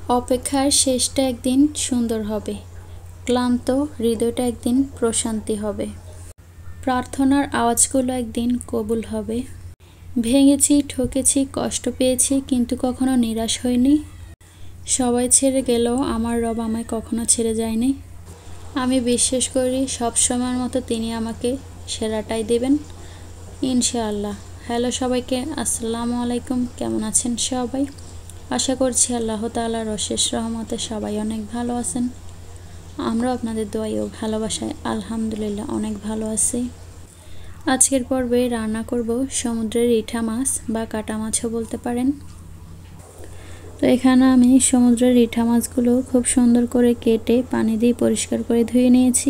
অপেক্ষার শেষটা একদিন সুন্দর হবে, ক্লান্ত হৃদয়টা একদিন প্রশান্তি হবে, প্রার্থনার আওয়াজগুলো একদিন কবুল হবে। ভেঙেছি, ঠকেছি, কষ্ট পেয়েছি, কিন্তু কখনো নিরাশ হইনি। সবাই ছেড়ে গেলেও আমার রব আমায় কখনো ছেড়ে যায়নি। আমি বিশ্বাস করি সবসময়ের মতো তিনি আমাকে সেরাটাই দেবেন, ইনশাআল্লাহ। হ্যালো সবাইকে, আসসালামু আলাইকুম। কেমন আছেন সবাই? আশা করছি আল্লাহ তাআলার অশেষ রহমতে সবাই অনেক ভালো আছেন। আমরা আপনাদের দোয়ায় ও ভালোবাসায় আলহামদুলিল্লাহ অনেক ভালো আছি। আজকের পর্বে রান্না করব সমুদ্রের রিঠা মাছ বা কাটা মাছও বলতে পারেন। তো এখানে আমি সমুদ্রের রিঠা মাছগুলো খুব সুন্দর করে কেটে পানি দিয়ে পরিষ্কার করে ধুয়ে নিয়েছি।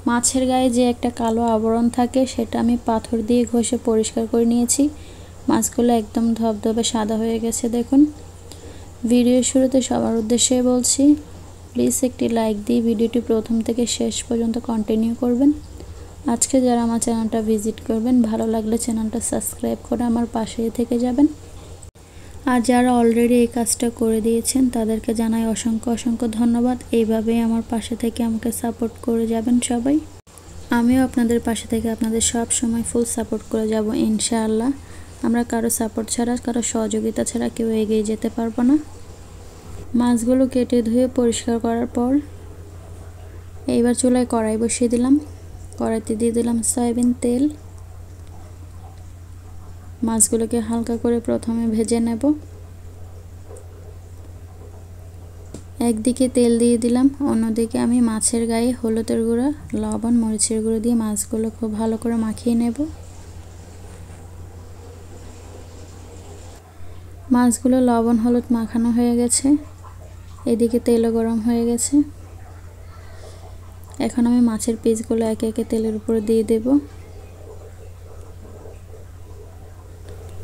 মাছের গায়ে যে একটা কালো আবরণ থাকে সেটা আমি পাথর দিয়ে ঘষে পরিষ্কার করে নিয়েছি। মাছগুলো একদম ধবধবে সাদা হয়ে গেছে দেখুন। ভিডিওর শুরুতে সবার উদ্দেশ্যে বলছি, প্লিজ একটি লাইক দিয়ে ভিডিওটি প্রথম থেকে শেষ পর্যন্ত কন্টিনিউ করবেন। আজকে যারা আমার চ্যানেলটা ভিজিট করবেন, ভালো লাগলে চ্যানেলটা সাবস্ক্রাইব করে আমার পাশেই থেকে যাবেন। আর যারা অলরেডি এই কাজটা করে দিয়েছেন তাদেরকে জানাই অসংখ্য অসংখ্য ধন্যবাদ। এইভাবেই আমার পাশে থেকে আমাকে সাপোর্ট করে যাবেন সবাই। আমিও আপনাদের পাশে থেকে আপনাদের সব সময় ফুল সাপোর্ট করে যাব ইনশাআল্লাহ। আমরা কারো সাপোর্ট ছাড়া, কারো সহযোগিতা ছাড়া কেউ এগিয়ে যেতে পারবো না। মাছগুলো কেটে ধুয়ে পরিষ্কার করার পর এইবার চুলায় কড়াই বসিয়ে দিলাম। কড়াইতে দিয়ে দিলাম সয়াবিন তেল। মাছগুলোকে হালকা করে প্রথমে ভেজে নেব। একদিকে তেল দিয়ে দিলাম, অন্যদিকে আমি মাছের গায়ে হলুদের গুঁড়া, লবণ, মরিচের গুঁড়ো দিয়ে মাছগুলো খুব ভালো করে মাখিয়ে নেব। মাছগুলো লবণ হলুদ মাখানো হয়ে গেছে, এদিকে তেলও গরম হয়ে গেছে। এখন আমি মাছের পিসগুলো একে একে তেলের উপর দিয়ে দেব।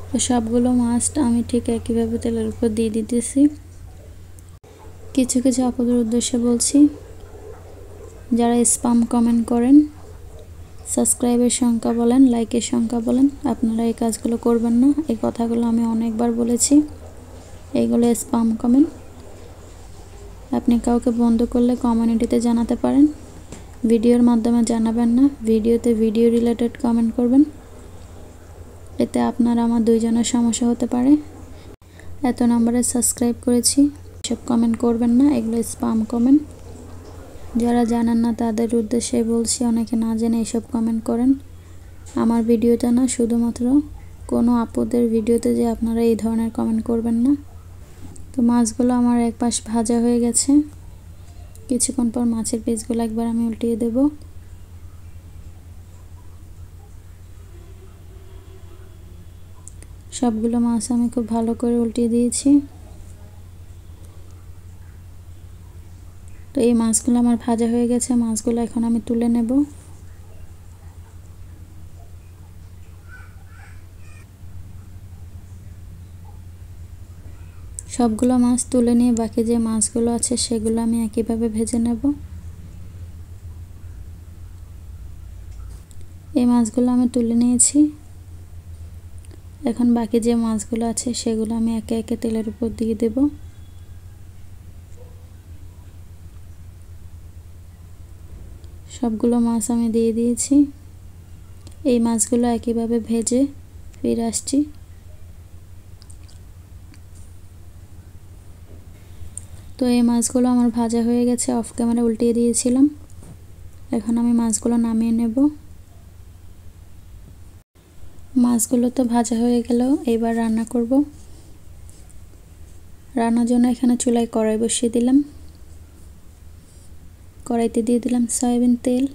তো সবগুলো মাছ আমি ঠিক একইভাবে তেলের উপর দিয়ে দিতেছি। কিছু কিছু আপনাদের উদ্দেশ্যে বলছি, যারা স্প্যাম কমেন্ট করেন, সাবস্ক্রাইবের সংখ্যা বলেন, লাইকের সংখ্যা বলেন, আপনারা এই কাজগুলো করবেন না। এই কথাগুলো আমি অনেকবার বলেছি। এইগুলো স্প্যাম কমেন্ট। আপনি কাউকে বন্ধ করলে কমিউনিটিতে জানাতে পারেন, ভিডিওর মাধ্যমে জানাবেন না। ভিডিওতে ভিডিও রিলেটেড কমেন্ট করবেন, এতে আপনার আমার দুইজনের সমস্যা হতে পারে। এত নম্বরে সাবস্ক্রাইব করেছি, সব কমেন্ট করবেন না, এগুলো স্প্যাম কমেন্ট। যারা জানেন না তাদের উদ্দেশ্যে বলছি, অনেকে না জেনে এসব কমেন্ট করেন। আমার ভিডিওটা না, শুধুমাত্র কোনো আপুদের ভিডিওতে যে আপনারা এই ধরনের কমেন্ট করবেন না। তো মাছগুলো আমার এক পাশ ভাজা হয়ে গেছে। কিছুক্ষণ পর মাছের পিসগুলো একবার আমি উল্টিয়ে দেব। সবগুলো মাছ আমি খুব ভালো করে উল্টিয়ে দিয়েছি। তো এই মাছগুলো আমার ভাজা হয়ে গেছে, মাছগুলো এখন আমি তুলে নেব। সবগুলো মাছ তুলে নিয়ে বাকি যে মাছগুলো আছে সেগুলো আমি একইভাবে ভেজে নেব। এই মাছগুলো আমি তুলে নিয়েছি। এখন বাকি যে মাছগুলো আছে সেগুলো আমি একে একে তেলের উপর দিয়ে দেব। সবগুলো মাছ আমি দিয়ে দিয়েছি। এই মাছগুলো একইভাবে ভেজে ফিরে আসছি। তো এই মাছগুলো আমার ভাজা হয়ে গেছে, অফ ক্যামেরা উল্টিয়ে দিয়েছিলাম। এখন আমি মাছগুলো নামিয়ে নেব। মাছগুলো তো ভাজা হয়ে গেল, এবার রান্না করব। রান্নার জন্য এখানে চুলায় কড়াই বসিয়ে দিলাম। কড়াইতে দিয়ে দিলাম সয়াবিন তেল।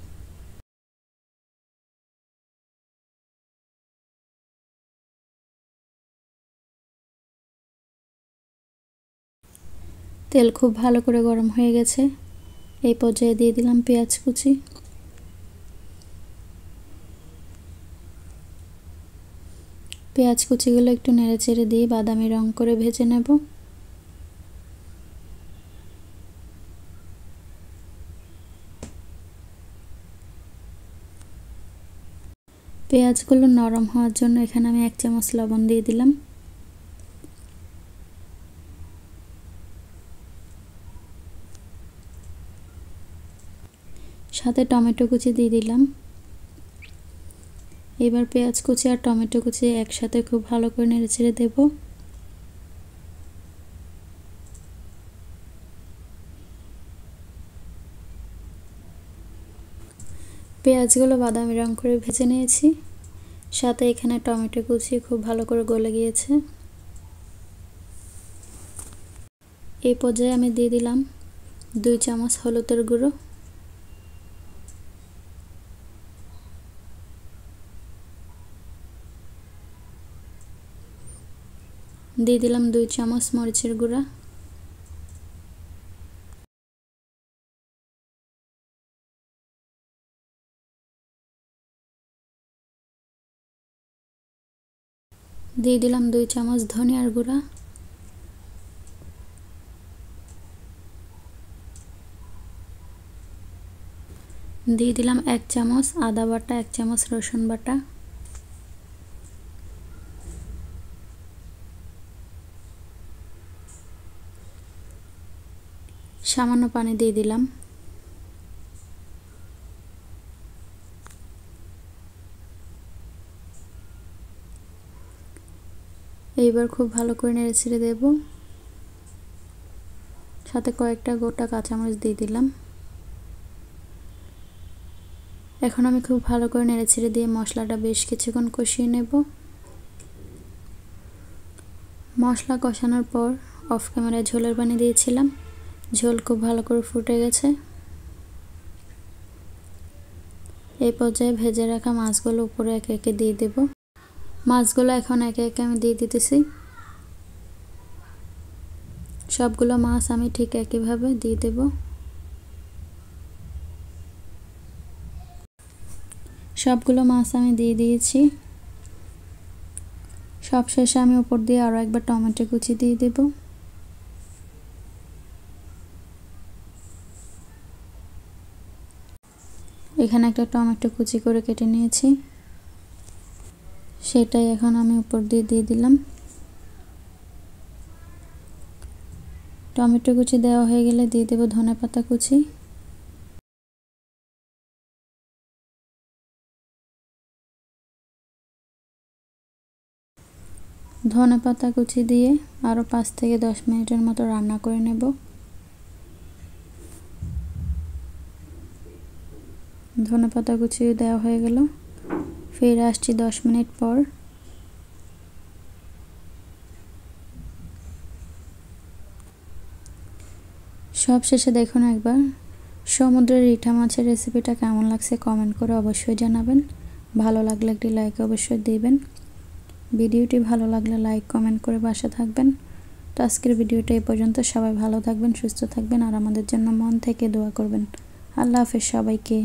তেল খুব ভালো করে গরম হয়ে গেছে। এই পর্যায়ে দিয়ে দিলাম পেঁয়াজ কুচি। পেঁয়াজ কুচিগুলো একটু নেড়েচেড়ে দিয়ে বাদামি রং করে ভেজে নেব। পেঁয়াজগুলো নরম হওয়ার জন্য এখানে আমি 1 চামচ লবণ দিয়ে দিলাম। সাথে টমেটো কুচি দিয়ে দিলাম। এবার পেঁয়াজ কুচি আর টমেটো কুচি একসাথে খুব ভালো করে নেড়েচেড়ে দেব। পেঁয়াজগুলো বাদামি রং করে ভেজে নিয়েছি। সাথে এখানে টমেটো কুচি খুব ভালো করে গলে গিয়েছে। এই পর্যায়ে আমি দিয়ে দিলাম 2 চামচ হলুদের গুঁড়ো, দিয়ে দিলাম 2 চামচ মরিচের গুঁড়া, দিয়ে দিলাম 2 চামচ ধনিয়ার গুঁড়া, দিয়ে দিলাম 1 চামচ আদা বাটা, 1 চামচ রসুন বাটা, সামান্য পানি দিয়ে দিলাম। এইবার খুব ভালো করে নেড়েচেড়ে দেব। সাথে কয়েকটা গোটা কাঁচামরিচ দিয়ে দিলাম। এখন আমি খুব ভালো করে নেড়েচেড়ে দিয়ে মশলাটা বেশ কিছুক্ষণ কষিয়ে নেব। মশলা কষানোর পর অফ ক্যামেরায় ঝোলের পানি দিয়েছিলাম। ঝোল খুব ভালো করে ফুটে গেছে। এই পর্যায়ে ভেজে রাখা মাছগুলো উপরে একে একে দিয়ে দেব। মাছগুলো এখন একে একে আমি দিয়ে দিতেছি। সবগুলো মাছ আমি ঠিক একইভাবে দিয়ে দেব। সবগুলো মাছ আমি দিয়ে দিয়েছি। সবশেষে আমি উপর দিয়ে আরও একবার টমেটো কুচি দিয়ে দেব। এখানে একটা টমেটো কুচি করে কেটে নিয়েছি, সেটাই এখন আমি উপর দিয়ে দিয়ে দিলাম। টমেটো কুচি দেওয়া হয়ে গেলে দিয়ে দেব ধনেপাতা কুচি, ধনেপাতা কুচি দিয়ে আরও 5 থেকে 10 মিনিটের মতো রান্না করে নেব। ধনেপাতা কুচি দেওয়া হয়ে গেল। ফিরে আসছি 10 মিনিট পর। সব শেষে দেখুন একবার সমুদ্রের রিঠা মাছের রেসিপিটা কেমন লাগছে কমেন্ট করে অবশ্যই জানাবেন। ভালো লাগলে একটি লাইক অবশ্যই দিবেন। ভিডিওটি ভালো লাগলে লাইক কমেন্ট করে পাশে থাকবেন। তো আজকের ভিডিওটা এই পর্যন্ত। সবাই ভালো থাকবেন, সুস্থ থাকবেন আর আমাদের জন্য মন থেকে দোয়া করবেন। আল্লাহ হাফেজ সবাইকে।